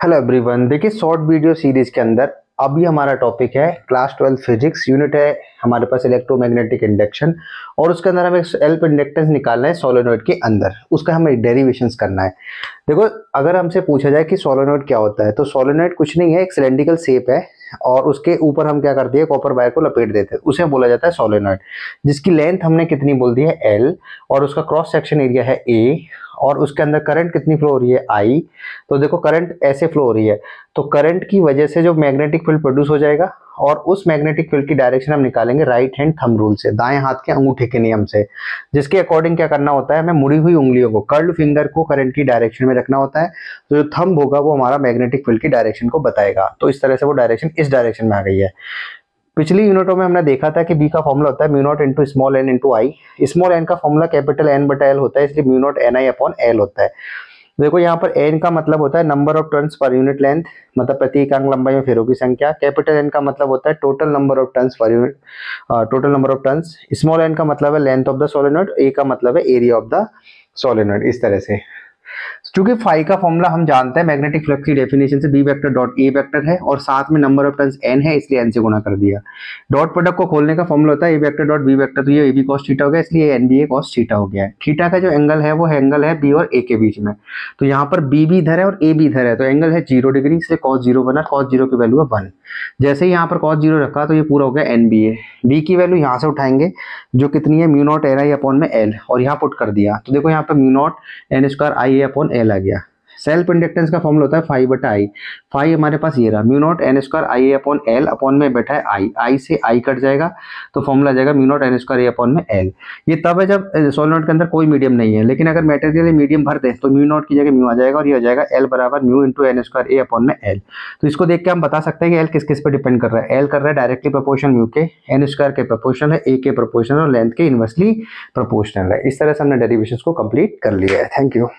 Hello everyone, देखिए short video series के अंदर अभी हमारा टॉपिक है क्लास 12 फिजिक्स। यूनिट है हमारे पास इलेक्ट्रोमैग्नेटिक इंडक्शन, और उसके अंदर हमें सेल्फ इंडक्टेंस निकालना है सोलेनॉइड के अंदर। उसका हमें डेरिवेशंस करना है। देखो, अगर हमसे पूछा जाए कि सोलेनॉइड क्या होता है, तो सोलेनॉइड कुछ नहीं है, एक सिलेंड्रिकल शेप है और उसके ऊपर हम क्या करते हैं, कॉपर वायर को लपेट देते हैं, उसे बोला जाता है सोलेनॉइड। जिसकी लेंथ हमने कितनी बोल दी है, एल, और उसका क्रॉस सेक्शन एरिया है ए, और उसके अंदर करंट कितनी फ्लो हो रही है, आई। तो देखो करंट ऐसे फ्लो हो रही है, तो करंट की वजह से जो मैग्नेटिक फील्ड प्रोड्यूस हो जाएगा, और उस मैग्नेटिक फील्ड की डायरेक्शन हम निकालेंगे राइट हैंड थंब रूल से, दाएं हाथ के अंगूठे के नियम से। जिसके अकॉर्डिंग क्या करना होता है, हमें मुड़ी हुई उंगलियों को, कर्ल्ड फिंगर को करंट की डायरेक्शन में रखना होता है। तो जो थंब होगा वो हमारा मैग्नेटिक फील्ड की डायरेक्शन को बताएगा। तो इस तरह से वो डायरेक्शन इस डायरेक्शन में आ गई है। पिछली यूनिटों में हमने देखा था कि बी का फॉर्मूला होता है mu naught into small N into I. Small N का फॉर्मूला कैपिटल एन बटा एल होता है, इसलिए mu naught N I upon L होता है। देखो यहाँ पर एन का मतलब होता है number of turns per unit length, मतलब प्रति इकांक लंबाई में फेरों की संख्या। कैपिटल एन का मतलब होता है total number of turns per unit, total number of turns. Small N का मतलब है length of the solenoid, A का मतलब है एरिया ऑफ द सोलेनॉइड। इस तरह से, क्योंकि फाई का फॉर्मूला हम जानते हैं मैग्नेटिक फ्लक्स की डेफिनेशन से, B vector dot A vector है और साथ में नंबर ऑफ टर्न्स एन है, इसलिए एन से गुणा कर दिया। डॉट प्रोडक्ट को खोलने का फॉर्मूला होता है ए वेक्टर डॉट बी वेक्टर, तो ये ए बी कॉस थीटा हो गया, इसलिए एन बी ए कॉस थीटा हो गया है। थीटा का जो एंगल है वो एंगल है बी और ए के बीच में। तो यहाँ पर बी भी इधर है और ए भी इधर है, तो एंगल है 0 डिग्री, इसलिए कॉस 0 बना। कॉस 0 की वैल्यू है 1। जैसे ही यहाँ पर कॉस 0 रखा तो ये पूरा हो गया एन बी ए। बी की वैल्यू यहाँ से उठाएंगे जो कितनी है, mu naught N I upon में एल, और यहाँ पुट कर दिया। तो देखो यहाँ पर mu naught N square I A upon L आ गया। सेल्फ इंडक्टेंस का फॉर्मूला होता है फाई बटा आई। फाई हमारे पास ये रहा, mu naught N square I A upon L, upon में बैठा है आई, आई से आई कट जाएगा तो फॉर्मूला आ जाएगा म्यू नॉट एन स्क्वायर ए अपॉन में एल। ये तब है जब सोलेनॉइड के अंदर कोई मीडियम नहीं है, लेकिन अगर मेटेरियल मीडियम भर दे तो म्यू नॉट की जगह म्यू आ जाएगा, और ये हो जाएगा एल बराबर म्यू इंटू एन स्क्वायर ए अपॉन में एल। तो इसको देख के हम बता सकते हैं कि एल किस किस पर डिपेंड कर रहा है। एल कर रहा है डायरेक्टली प्रोपोर्शनल म्यू के, एन स्क्वायर के प्रोपोर्शनल है, ए के प्रोपोर्शनल, और लेंथ के इनवर्सली प्रोपोर्शनल है। इस तरह से हमने डेरिवेशंस को कंप्लीट कर लिया है। Thank you.